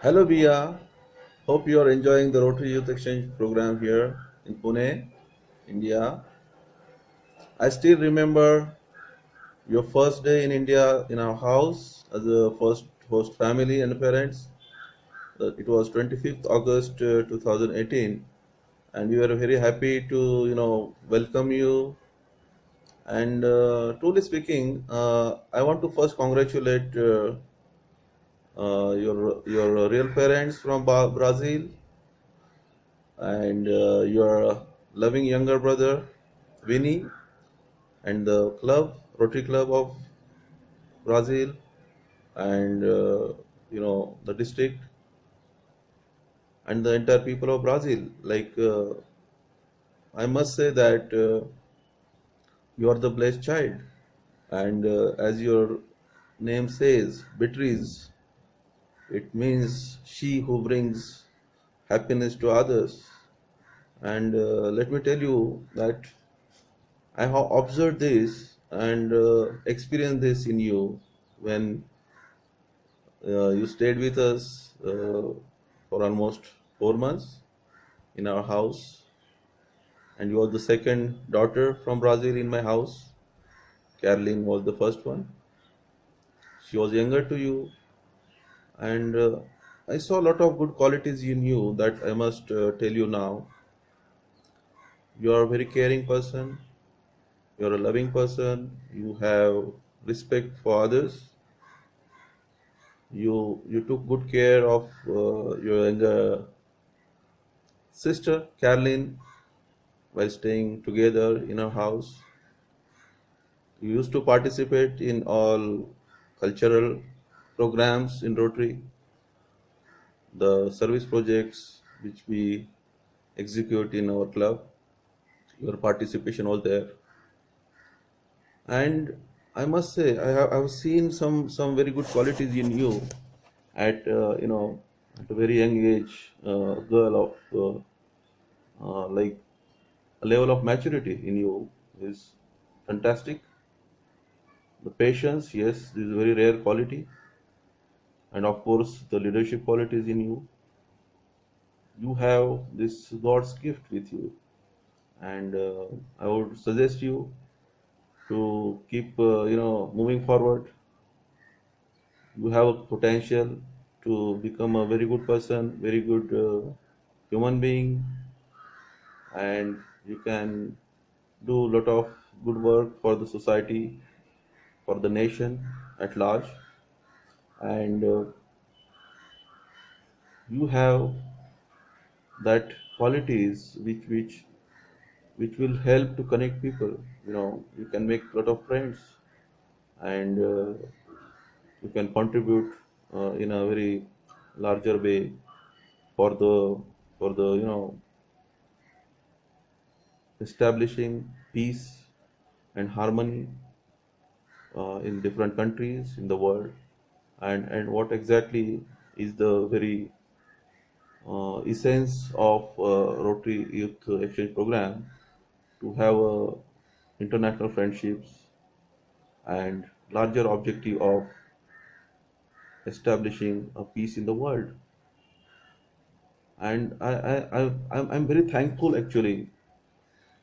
Hello, Bia. Hope you are enjoying the Rotary Youth Exchange program here in Pune, India. I still remember your first day in India in our house as a first host family and parents. It was 25th August 2018, and we were very happy to welcome you. And truly speaking, I want to first congratulate your real parents from Brazil and your loving younger brother Vinny and the club Rotary Club of Brazil and the district and the entire people of Brazil. I must say that you are the blessed child, and as your name says, Beatrice, it means she who brings happiness to others. And let me tell you that I have observed this and experienced this in you when you stayed with us for almost 4 months in our house, and you are the second daughter from Brazil in my house. Caroline was the first one. She was younger to you, and I saw a lot of good qualities in you that I must tell you now. You are a very caring person. You are a loving person. You have respect for others. You took good care of your younger sister Caroline while staying together in our house. You used to participate in all cultural programs in Rotary, the service projects which we execute in our club. Your participation was there, and I must say I've seen some very good qualities in you at at a very young age, girl of like a level of maturity in you is fantastic. The patience, yes, this is a very rare quality, and of course, the leadership qualities in you. You have this God's gift with you, and I would suggest you to keep, moving forward. You have a potential to become a very good person, very good human being, and you can do a lot of good work for the society, for the nation at large, and you have that qualities which will help to connect people. You can make a lot of friends, and you can contribute in a very larger way for the establishing peace and harmony in different countries in the world. And what exactly is the very essence of Rotary Youth Exchange Program, to have international friendships and larger objective of establishing a peace in the world. And I'm very thankful actually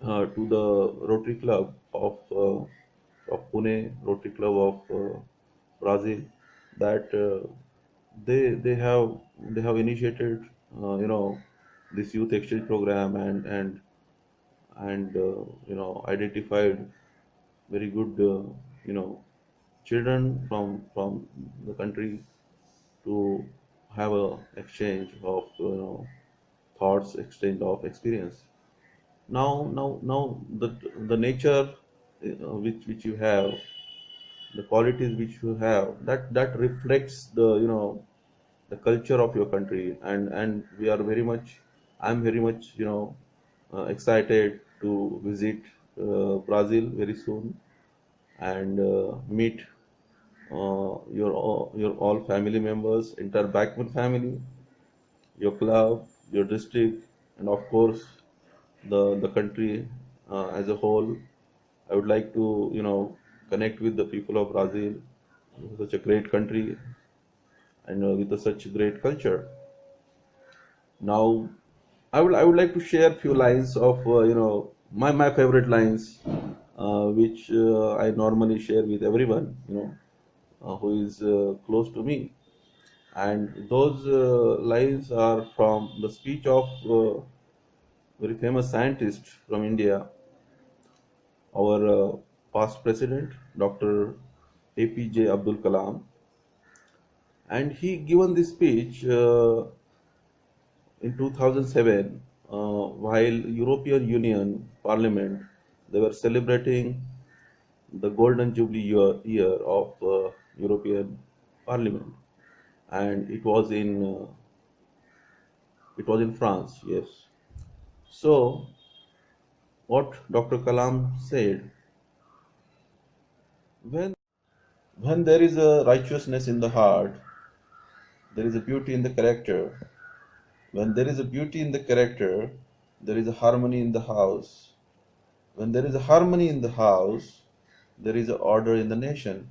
to the Rotary Club of Pune, Rotary Club of Brazil, that they have initiated this youth exchange program, and identified very good children from the country to have a exchange of thoughts, exchange of experience. Now the nature which you have, the qualities which you have, that reflects the culture of your country, and we are very much I'm very much excited to visit Brazil very soon, and meet your all family members, entire Backman family, your club, your district, and of course the country as a whole. I would like to connect with the people of Brazil, such a great country, and with such great culture. Now, I would like to share few lines of my favorite lines, which I normally share with everyone who is close to me, and those lines are from the speech of very famous scientist from India, our past president, Dr. APJ Abdul Kalam, and he given this speech in 2007 while European Union Parliament they were celebrating the golden jubilee year of European Parliament, and it was in France. Yes. So what Dr. Kalam said, when when there is a righteousness in the heart, there is a beauty in the character. When there is a beauty in the character, there is a harmony in the house. When there is a harmony in the house, there is a order in the nation.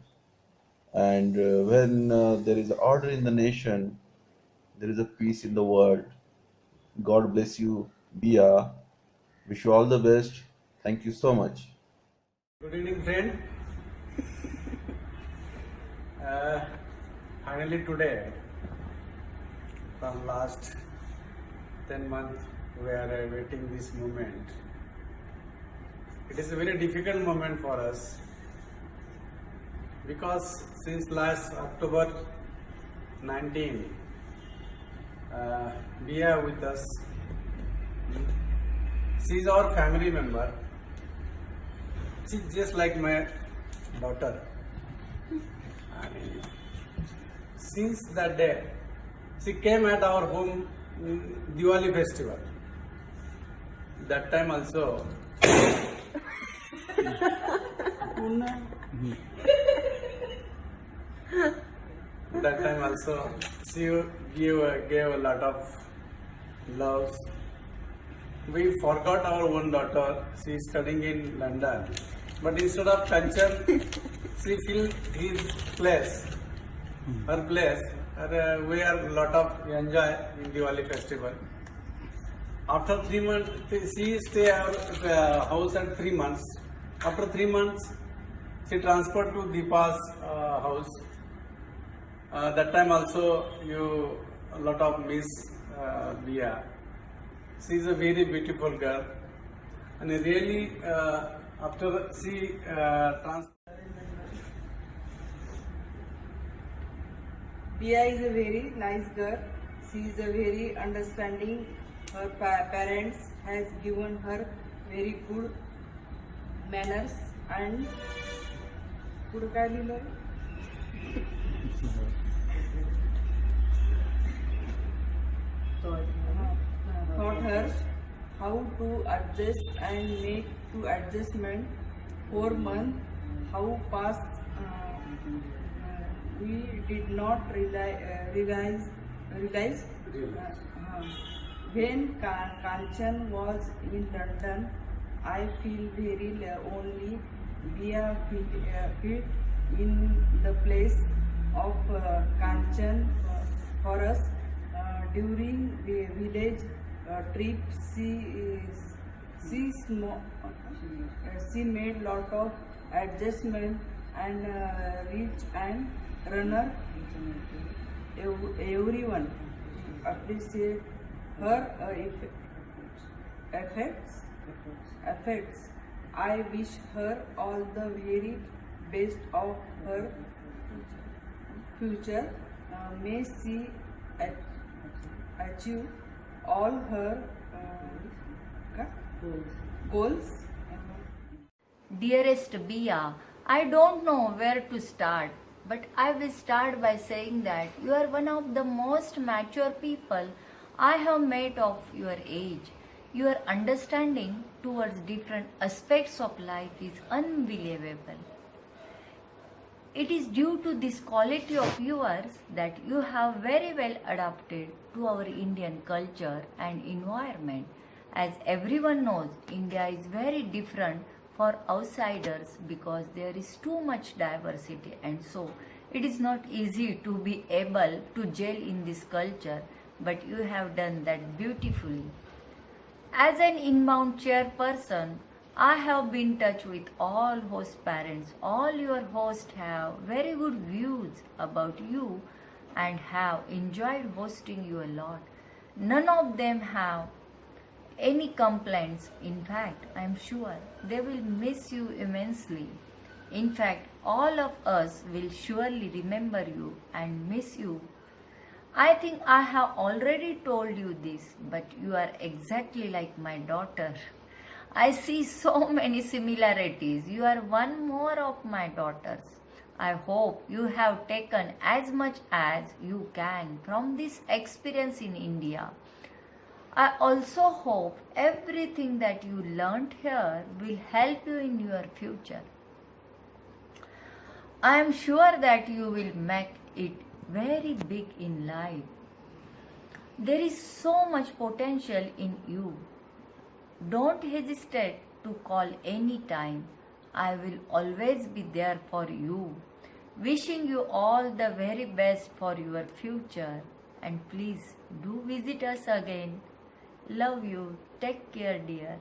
And when there is order in the nation, there is a peace in the world. God bless you, Bia. Wish you all the best. Thank you so much. Good evening, friend. Uh, Finally, today, from last 10 months, we are waiting this moment. It is a very difficult moment for us because since last October 19, we are with us. She is our family member. She's just like my daughter. And since that day, she came at our home in Diwali festival. That time also, she gave a lot of love. We forgot our one daughter. She is studying in London. But instead of Kanchan, she filled his place, her place. We are a lot of enjoy in Diwali festival. After 3 months, she stay our house at 3 months. After 3 months, she transferred to Deepa's house. That time also you a lot of miss Bia. She is a very beautiful girl, and really after she Pia is a very nice girl. She is a very understanding. Her parents has given her very good manners and good taught her how to adjust and make to adjustment. 4 months how passed. We did not realize when Kanchan was in London. I feel very only. We are fit in the place of Kanchan for us. During the village trip, she made lot of adjustment and reach and runner. Everyone appreciate her effects. I wish her all the very best of her future. May she achieve all her goals. Dearest Bia, I don't know where to start, but I will start by saying that you are one of the most mature people I have met of your age. Your understanding towards different aspects of life is unbelievable. It is due to this quality of yours that you have very well adapted to our Indian culture and environment. As everyone knows, India is very different for outsiders because there is too much diversity, and so It is not easy to be able to gel in this culture, but you have done that beautifully. As an inbound chairperson, I have been in touch with all host parents. All your hosts have very good views about you and have enjoyed hosting you a lot. None of them have any complaints. In fact, I am sure they will miss you immensely. In fact, all of us will surely remember you and miss you. I think I have already told you this, but you are exactly like my daughter. I see so many similarities. You are one more of my daughters. I hope you have taken as much as you can from this experience in India. I also hope everything that you learned here will help you in your future. I am sure that you will make it very big in life. There is so much potential in you. Don't hesitate to call any time. I will always be there for you. Wishing you all the very best for your future. And please do visit us again. Love you. Take care, dear.